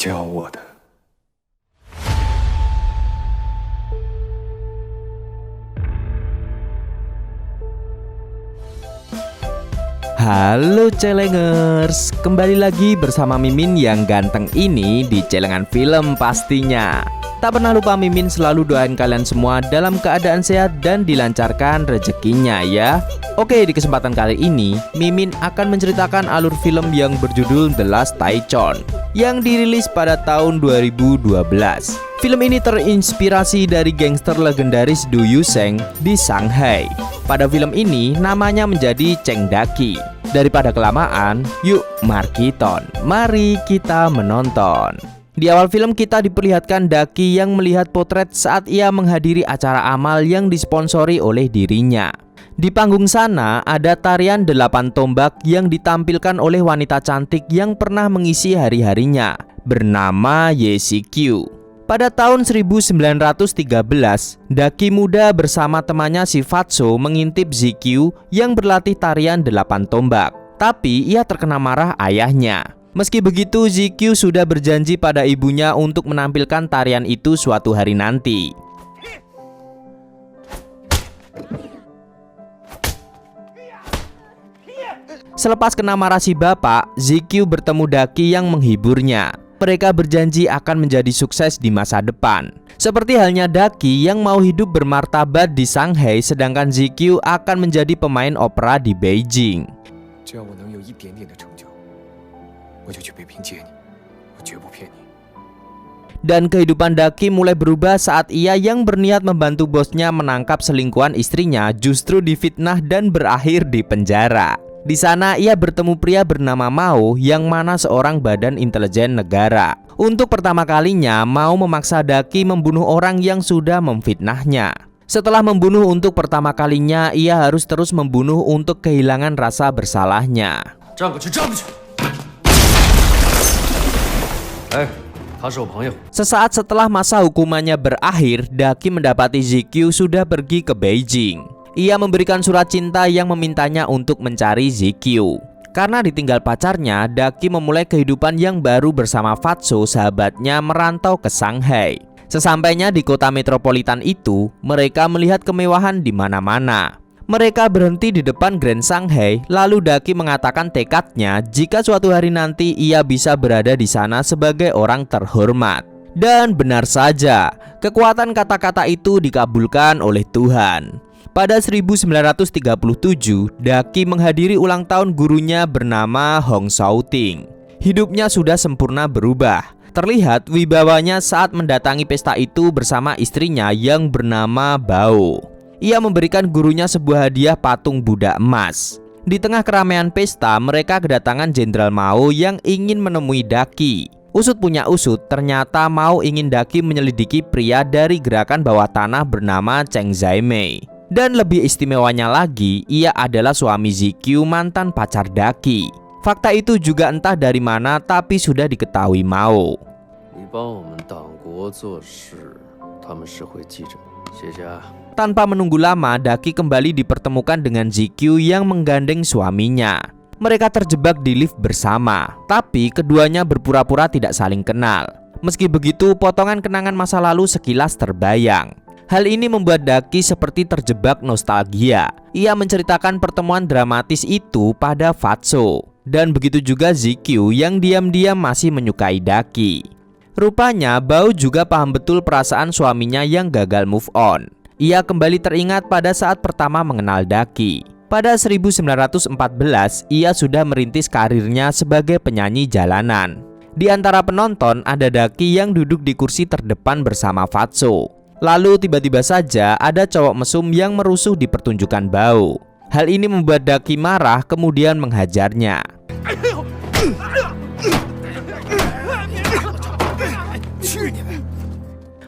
教我的。 Halo Celengers, kembali lagi bersama Mimin yang ganteng ini di Celengan Film pastinya. Tak pernah lupa Mimin selalu doain kalian semua dalam keadaan sehat dan dilancarkan rezekinya ya. Oke, di kesempatan kali ini Mimin akan menceritakan alur film yang berjudul The Last Taichon yang dirilis pada tahun 2012. Film ini terinspirasi dari gangster legendaris Du Yusheng di Shanghai. Pada film ini namanya menjadi Cheng Daqi. Daripada kelamaan, yuk mari kita menonton. Di awal film kita diperlihatkan Daqi yang melihat potret saat ia menghadiri acara amal yang disponsori oleh dirinya. Di panggung sana ada tarian 8 tombak yang ditampilkan oleh wanita cantik yang pernah mengisi hari-harinya, bernama Ye Shikyu. Pada tahun 1913, Daqi muda bersama temannya si Fatso mengintip Zikyu yang berlatih tarian 8 tombak. Tapi ia terkena marah ayahnya. Meski begitu, Zikyu sudah berjanji pada ibunya untuk menampilkan tarian itu suatu hari nanti. Selepas kena marah si bapak, Zikyu bertemu Daqi yang menghiburnya. Mereka berjanji akan menjadi sukses di masa depan. Seperti halnya Daqi yang mau hidup bermartabat di Shanghai, sedangkan Zikyu akan menjadi pemain opera di Beijing. Dan kehidupan Daqi mulai berubah saat ia yang berniat membantu bosnya menangkap selingkuhan istrinya justru difitnah dan berakhir di penjara. Di sana ia bertemu pria bernama Mao yang mana seorang badan intelijen negara. Untuk pertama kalinya Mao memaksa Daqi membunuh orang yang sudah memfitnahnya. Setelah membunuh untuk pertama kalinya, ia harus terus membunuh untuk kehilangan rasa bersalahnya. Sesaat setelah masa hukumannya berakhir, Daqi mendapati Zikyu sudah pergi ke Beijing. Ia memberikan surat cinta yang memintanya untuk mencari Zikyu. Karena ditinggal pacarnya, Daqi memulai kehidupan yang baru bersama Fatso, sahabatnya, merantau ke Shanghai. Sesampainya di kota metropolitan itu, mereka melihat kemewahan di mana-mana. Mereka berhenti di depan Grand Shanghai, lalu Daqi mengatakan tekadnya jika suatu hari nanti ia bisa berada di sana sebagai orang terhormat. Dan benar saja, kekuatan kata-kata itu dikabulkan oleh Tuhan. Pada 1937, Daqi menghadiri ulang tahun gurunya bernama Hong Xiaoting. Hidupnya sudah sempurna berubah. Terlihat wibawanya saat mendatangi pesta itu bersama istrinya yang bernama Bao. Ia memberikan gurunya sebuah hadiah patung Buddha emas. Di tengah keramaian pesta, mereka kedatangan Jenderal Mao yang ingin menemui Daqi. Usut punya usut, ternyata Mao ingin Daqi menyelidiki pria dari gerakan bawah tanah bernama Cheng Zaimei. Dan lebih istimewanya lagi, ia adalah suami Zikyu, mantan pacar Daqi. Fakta itu juga entah dari mana, tapi sudah diketahui Mao. Tanpa menunggu lama, Daqi kembali dipertemukan dengan Zikyu yang menggandeng suaminya. Mereka terjebak di lift bersama, tapi keduanya berpura-pura tidak saling kenal. Meski begitu, potongan kenangan masa lalu sekilas terbayang. Hal ini membuat Daqi seperti terjebak nostalgia. Ia menceritakan pertemuan dramatis itu pada Fatso. Dan begitu juga Zikyu yang diam-diam masih menyukai Daqi. Rupanya Bao juga paham betul perasaan suaminya yang gagal move on. Ia kembali teringat pada saat pertama mengenal Daqi. Pada 1914, ia sudah merintis karirnya sebagai penyanyi jalanan. Di antara penonton ada Daqi yang duduk di kursi terdepan bersama Fatso. Lalu tiba-tiba saja ada cowok mesum yang merusuh di pertunjukan Bao. Hal ini membuat Daqi marah kemudian menghajarnya.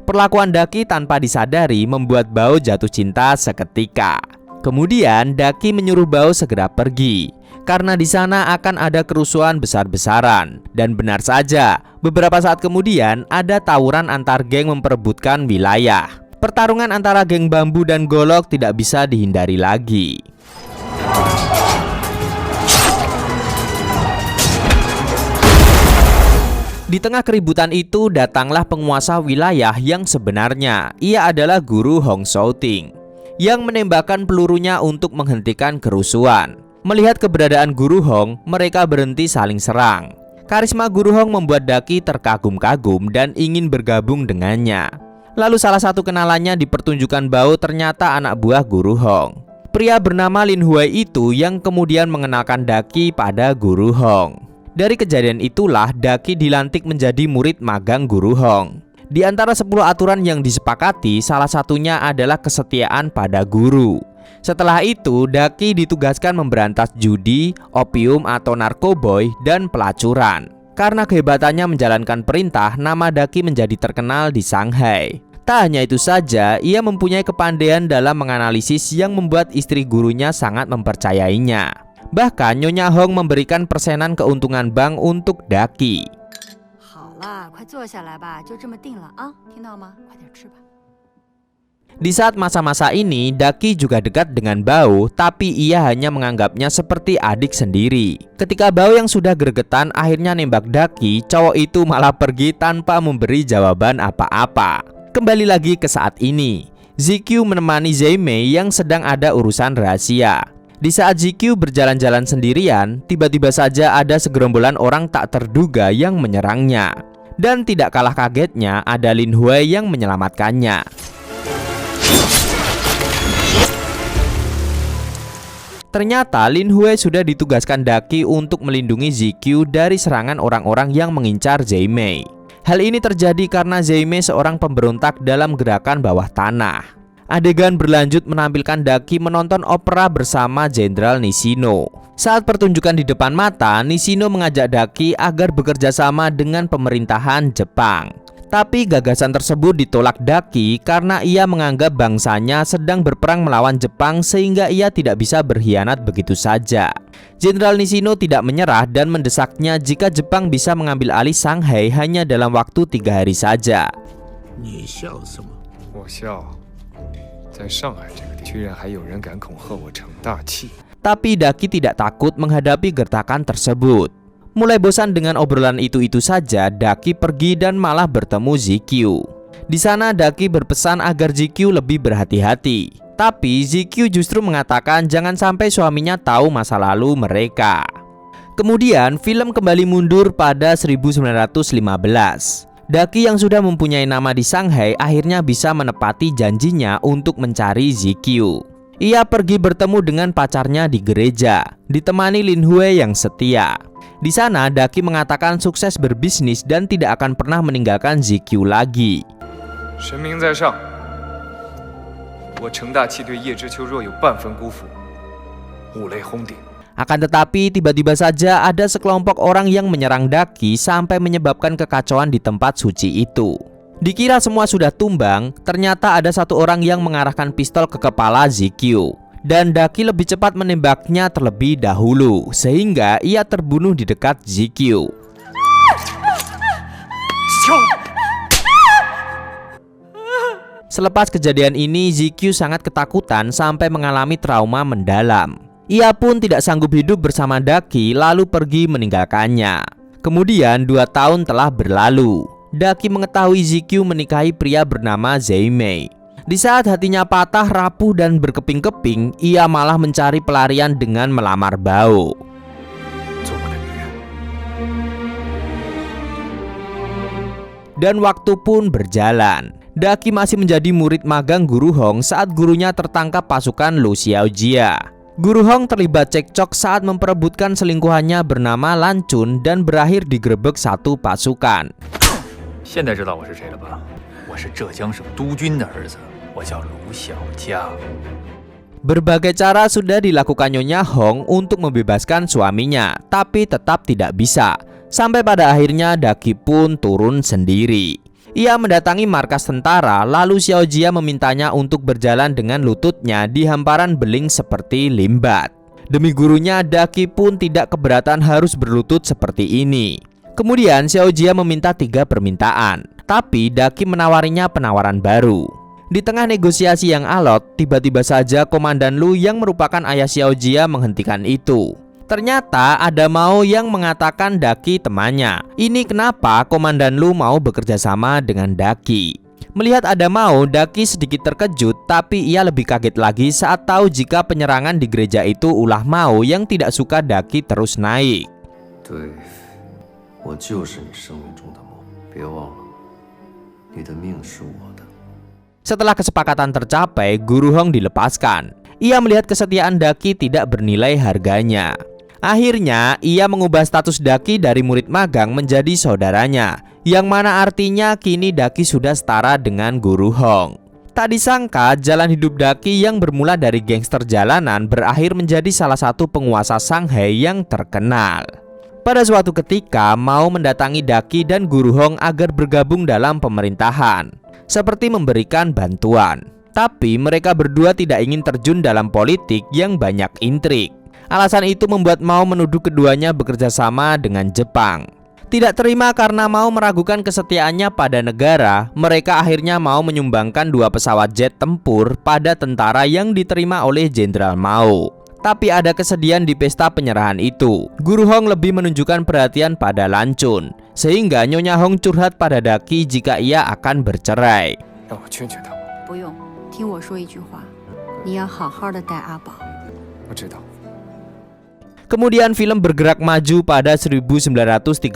Perlakuan Daqi tanpa disadari membuat Bao jatuh cinta seketika. Kemudian Daqi menyuruh Bao segera pergi karena di sana akan ada kerusuhan besar-besaran. Dan benar saja, beberapa saat kemudian ada tawuran antar geng memperebutkan wilayah. Pertarungan antara geng Bambu dan Golok tidak bisa dihindari lagi. Di tengah keributan itu datanglah penguasa wilayah yang sebenarnya. Ia adalah guru Hong Shouting yang menembakkan pelurunya untuk menghentikan kerusuhan. Melihat keberadaan guru Hong, mereka berhenti saling serang. Karisma guru Hong membuat Ducky terkagum-kagum dan ingin bergabung dengannya. Lalu salah satu kenalannya dipertunjukkan Bao ternyata anak buah guru Hong. Pria bernama Lin Huai itu yang kemudian mengenalkan Ducky pada guru Hong. Dari kejadian itulah Ducky dilantik menjadi murid magang guru Hong. Di antara 10 aturan yang disepakati, salah satunya adalah kesetiaan pada guru. Setelah itu, Ducky ditugaskan memberantas judi, opium atau narkoboy, dan pelacuran. Karena kehebatannya menjalankan perintah, nama Ducky menjadi terkenal di Shanghai. Tak hanya itu saja, ia mempunyai kepandaian dalam menganalisis yang membuat istri gurunya sangat mempercayainya. Bahkan Nyonya Hong memberikan persenan keuntungan bank untuk Ducky. Di saat masa-masa ini, Ducky juga dekat dengan Bao, tapi ia hanya menganggapnya seperti adik sendiri. Ketika Bao yang sudah gregetan akhirnya nembak Ducky, cowok itu malah pergi tanpa memberi jawaban apa-apa. Kembali lagi ke saat ini, ZQ menemani Zeimei yang sedang ada urusan rahasia. Di saat ZQ berjalan-jalan sendirian, tiba-tiba saja ada segerombolan orang tak terduga yang menyerangnya. Dan tidak kalah kagetnya, ada Lin Huai yang menyelamatkannya. Ternyata Lin Huai sudah ditugaskan Ducky untuk melindungi ZQ dari serangan orang-orang yang mengincar Zeimei. Hal ini terjadi karena Zeimei seorang pemberontak dalam gerakan bawah tanah. Adegan berlanjut menampilkan Ducky menonton opera bersama Jenderal Nishino. Saat pertunjukan di depan mata, Nishino mengajak Ducky agar bekerja sama dengan pemerintahan Jepang. Tapi gagasan tersebut ditolak Ducky karena ia menganggap bangsanya sedang berperang melawan Jepang sehingga ia tidak bisa berkhianat begitu saja. Jenderal Nishino tidak menyerah dan mendesaknya jika Jepang bisa mengambil alih Shanghai hanya dalam waktu 3 hari saja. Tapi Ducky tidak takut menghadapi gertakan tersebut. Mulai bosan dengan obrolan itu saja, Ducky pergi dan malah bertemu ZQ. Di sana Ducky berpesan agar ZQ lebih berhati-hati. Tapi ZQ justru mengatakan jangan sampai suaminya tahu masa lalu mereka. Kemudian film kembali mundur pada 1915. Ducky yang sudah mempunyai nama di Shanghai akhirnya bisa menepati janjinya untuk mencari ZQ. Ia pergi bertemu dengan pacarnya di gereja, ditemani Lin Huai yang setia. Di sana Ducky mengatakan sukses berbisnis dan tidak akan pernah meninggalkan ZQ lagi. Akan tetapi tiba-tiba saja ada sekelompok orang yang menyerang Ducky sampai menyebabkan kekacauan di tempat suci itu. Dikira semua sudah tumbang, ternyata ada satu orang yang mengarahkan pistol ke kepala ZQ. Dan Ducky lebih cepat menembaknya terlebih dahulu, sehingga ia terbunuh di dekat ZQ. Selepas kejadian ini, ZQ sangat ketakutan sampai mengalami trauma mendalam. Ia pun tidak sanggup hidup bersama Ducky lalu pergi meninggalkannya. Kemudian 2 tahun telah berlalu. Ducky mengetahui ZQ menikahi pria bernama Zeimei. Di saat hatinya patah, rapuh dan berkeping-keping, ia malah mencari pelarian dengan melamar Bao. Dan waktu pun berjalan. Ducky masih menjadi murid magang guru Hong saat gurunya tertangkap pasukan Lu Xiaojia. Guru Hong terlibat cekcok saat memperebutkan selingkuhannya bernama Lan Chun dan berakhir digerebek satu pasukan. Berbagai cara sudah dilakukan Nyonya Hong untuk membebaskan suaminya, tapi tetap tidak bisa. Sampai pada akhirnya Ducky pun turun sendiri. Ia mendatangi markas tentara, lalu Xiaojia memintanya untuk berjalan dengan lututnya di hamparan beling seperti limbat. Demi gurunya, Ducky pun tidak keberatan harus berlutut seperti ini. Kemudian Xiaojia meminta 3 permintaan, tapi Ducky menawarinya penawaran baru. Di tengah negosiasi yang alot, tiba-tiba saja Komandan Lu yang merupakan ayah Xiaojia menghentikan itu. Ternyata ada Mao yang mengatakan Daki temannya. Ini kenapa Komandan Lu mau bekerja sama dengan Daki? Melihat ada Mao, Daki sedikit terkejut, tapi ia lebih kaget lagi saat tahu jika penyerangan di gereja itu ulah Mao yang tidak suka Daki terus naik. Setelah kesepakatan tercapai, Guru Hong dilepaskan. Ia melihat kesetiaan Daki tidak bernilai harganya. Akhirnya, ia mengubah status Daki dari murid magang menjadi saudaranya, yang mana artinya kini Daki sudah setara dengan Guru Hong. Tak disangka, jalan hidup Daki yang bermula dari gangster jalanan berakhir menjadi salah satu penguasa Shanghai yang terkenal. Pada suatu ketika, Mao mendatangi Daki dan Guru Hong agar bergabung dalam pemerintahan, seperti memberikan bantuan. Tapi mereka berdua tidak ingin terjun dalam politik yang banyak intrik. Alasan itu membuat Mao menuduh keduanya bekerja sama dengan Jepang. Tidak terima karena Mao meragukan kesetiaannya pada negara, mereka akhirnya mau menyumbangkan 2 pesawat jet tempur pada tentara yang diterima oleh Jenderal Mao. Tapi ada kesedihan di pesta penyerahan itu. Guru Hong lebih menunjukkan perhatian pada Lancun, sehingga Nyonya Hong curhat pada Daki jika ia akan bercerai. Kemudian film bergerak maju pada 1937.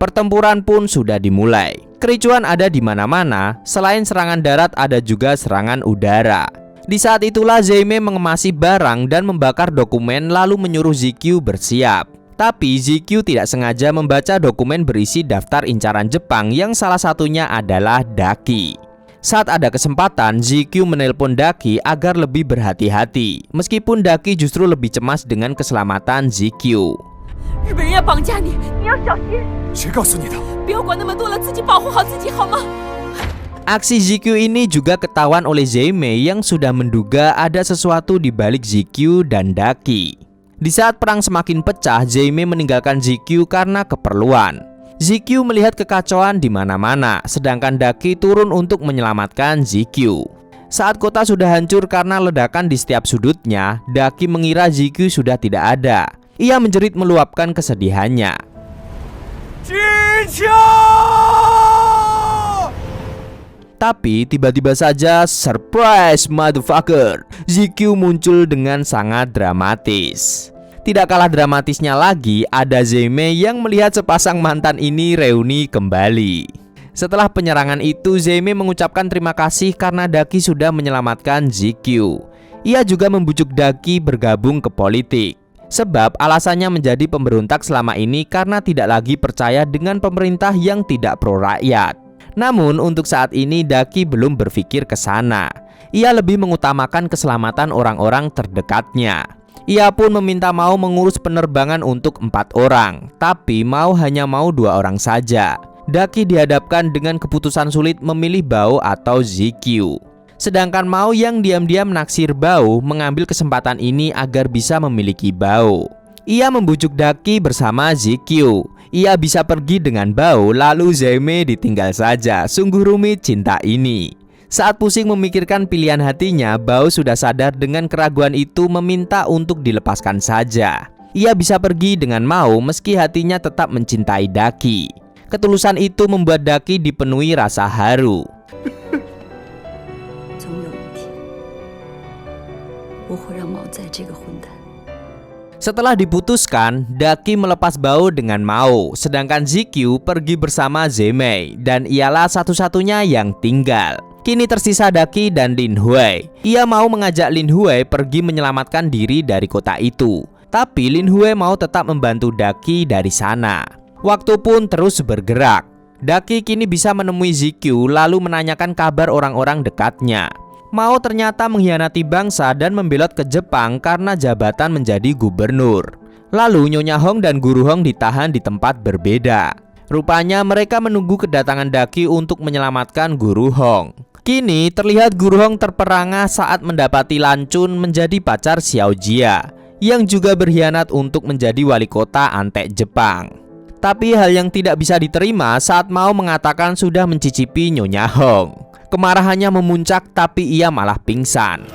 Pertempuran pun sudah dimulai. Kericuan ada di mana-mana, selain serangan darat ada juga serangan udara. Di saat itulah Zeime mengemasi barang dan membakar dokumen lalu menyuruh ZQ bersiap. Tapi ZQ tidak sengaja membaca dokumen berisi daftar incaran Jepang yang salah satunya adalah Daki. Saat ada kesempatan, ZQ menelpon Daki agar lebih berhati-hati, meskipun Daki justru lebih cemas dengan keselamatan ZQ. Aksi ZQ ini juga ketahuan oleh Zeime yang sudah menduga ada sesuatu di balik ZQ dan Daki. Di saat perang semakin pecah, Zeime meninggalkan ZQ karena keperluan. ZQ melihat kekacauan di mana-mana, sedangkan Daki turun untuk menyelamatkan ZQ. Saat kota sudah hancur karena ledakan di setiap sudutnya, Daki mengira ZQ sudah tidak ada. Ia menjerit meluapkan kesedihannya. Tapi tiba-tiba saja, surprise motherfucker, ZQ muncul dengan sangat dramatis. Tidak kalah dramatisnya lagi, ada Zeime yang melihat sepasang mantan ini reuni kembali. Setelah penyerangan itu, Zeime mengucapkan terima kasih karena Daki sudah menyelamatkan ZQ. Ia juga membujuk Daki bergabung ke politik. Sebab alasannya menjadi pemberontak selama ini karena tidak lagi percaya dengan pemerintah yang tidak pro rakyat. Namun untuk saat ini Daki belum berpikir ke sana. Ia lebih mengutamakan keselamatan orang-orang terdekatnya. Ia pun meminta Mao mengurus penerbangan untuk 4 orang, tapi Mao hanya mau 2 orang saja. Daki dihadapkan dengan keputusan sulit memilih Bao atau ZQ. Sedangkan Mao yang diam-diam naksir Bao mengambil kesempatan ini agar bisa memiliki Bao. Ia membujuk Daki bersama ZQ. Ia bisa pergi dengan Bao, lalu Zeime ditinggal saja. Sungguh rumit cinta ini. Saat pusing memikirkan pilihan hatinya, Bao sudah sadar dengan keraguan itu meminta untuk dilepaskan saja. Ia bisa pergi dengan Mao meski hatinya tetap mencintai Daki. Ketulusan itu membuat Daki dipenuhi rasa haru. Setelah diputuskan, Daki melepas Bao dengan Mao, sedangkan ZQ pergi bersama Zeime, dan ialah satu-satunya yang tinggal. Kini tersisa Daki dan Lin Huai. Ia mau mengajak Lin Huai pergi menyelamatkan diri dari kota itu, tapi Lin Huai mau tetap membantu Daki dari sana. Waktu pun terus bergerak. Daki kini bisa menemui ZQ lalu menanyakan kabar orang-orang dekatnya. Mao ternyata mengkhianati bangsa dan membelot ke Jepang karena jabatan menjadi gubernur. Lalu Nyonya Hong dan Guru Hong ditahan di tempat berbeda. Rupanya mereka menunggu kedatangan Daki untuk menyelamatkan Guru Hong. Kini terlihat Guru Hong terperangah saat mendapati Lancun menjadi pacar Xiao Jia, yang juga berkhianat untuk menjadi wali kota Antek Jepang. Tapi hal yang tidak bisa diterima saat Mao mengatakan sudah mencicipi Nyonya Hong. Kemarahannya memuncak, tapi ia malah pingsan.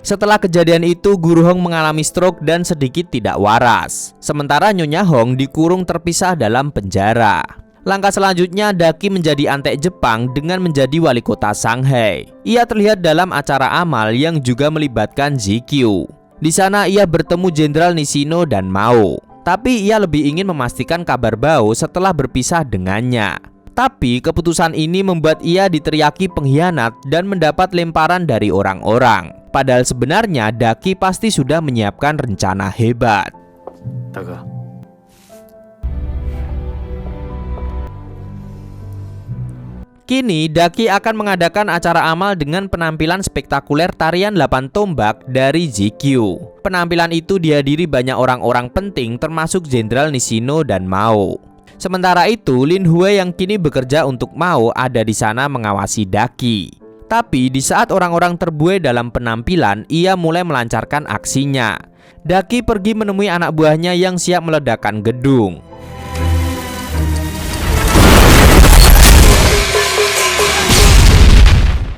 Setelah kejadian itu, Guru Hong mengalami stroke dan sedikit tidak waras. Sementara Nyonya Hong dikurung terpisah dalam penjara. Langkah selanjutnya, Daki menjadi antek Jepang dengan menjadi wali kota Shanghai. Ia terlihat dalam acara amal yang juga melibatkan ZQ. Di sana ia bertemu Jenderal Nishino dan Mao. Tapi ia lebih ingin memastikan kabar Bao setelah berpisah dengannya. Tapi keputusan ini membuat ia diteriaki pengkhianat dan mendapat lemparan dari orang-orang. Padahal sebenarnya Daki pasti sudah menyiapkan rencana hebat. Kini Daki akan mengadakan acara amal dengan penampilan spektakuler tarian 8 tombak dari ZQ. Penampilan itu dihadiri banyak orang-orang penting termasuk Jenderal Nishino dan Mao. Sementara itu, Lin Hue yang kini bekerja untuk Mao ada di sana mengawasi Daki. Tapi di saat orang-orang terbuai dalam penampilan, ia mulai melancarkan aksinya. Daki pergi menemui anak buahnya yang siap meledakkan gedung.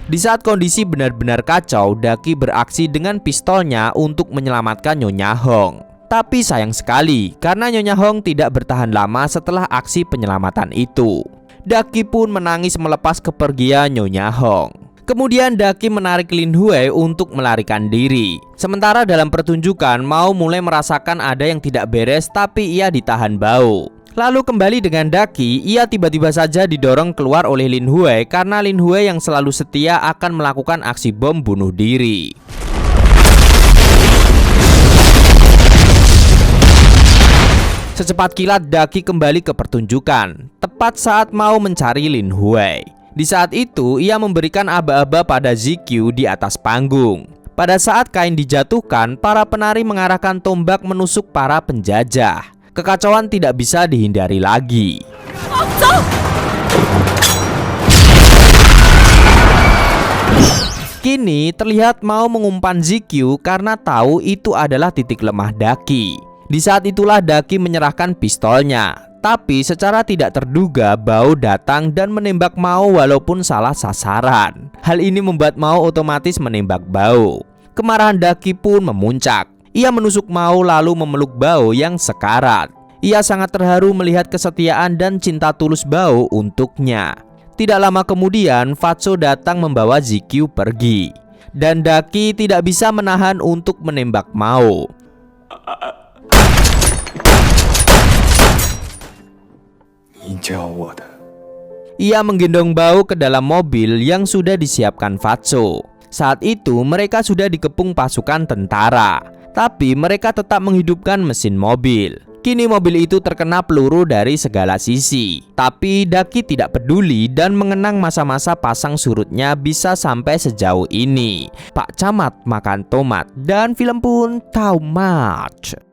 Di saat kondisi benar-benar kacau, Daki beraksi dengan pistolnya untuk menyelamatkan Nyonya Hong. Tapi sayang sekali, karena Nyonya Hong tidak bertahan lama setelah aksi penyelamatan itu. Daki pun menangis melepas kepergian Nyonya Hong. Kemudian Daki menarik Lin Hue untuk melarikan diri. Sementara dalam pertunjukan, Mao mulai merasakan ada yang tidak beres, tapi ia ditahan Bao. Lalu kembali dengan Daki, ia tiba-tiba saja didorong keluar oleh Lin Hue karena Lin Hue yang selalu setia akan melakukan aksi bom bunuh diri. Secepat kilat Daki kembali ke pertunjukan, tepat saat mau mencari Lin Hue. Di saat itu, ia memberikan aba-aba pada ZQ di atas panggung. Pada saat kain dijatuhkan, para penari mengarahkan tombak menusuk para penjajah. Kekacauan tidak bisa dihindari lagi. Kini terlihat Mao mengumpan ZQ karena tahu itu adalah titik lemah Daki. Di saat itulah Daki menyerahkan pistolnya. Tapi secara tidak terduga Bao datang dan menembak Mao walaupun salah sasaran. Hal ini membuat Mao otomatis menembak Bao. Kemarahan Daki pun memuncak. Ia menusuk Mao lalu memeluk Bao yang sekarat. Ia sangat terharu melihat kesetiaan dan cinta tulus Bao untuknya. Tidak lama kemudian, Fatso datang membawa ZQ pergi. Dan Daki tidak bisa menahan untuk menembak Mao. Ia menggendong Bao ke dalam mobil yang sudah disiapkan Fatso. Saat itu mereka sudah dikepung pasukan tentara. Tapi mereka tetap menghidupkan mesin mobil. Kini mobil itu terkena peluru dari segala sisi. Tapi Daki tidak peduli dan mengenang masa-masa pasang surutnya bisa sampai sejauh ini. Pak Camat makan tomat dan film pun tamat.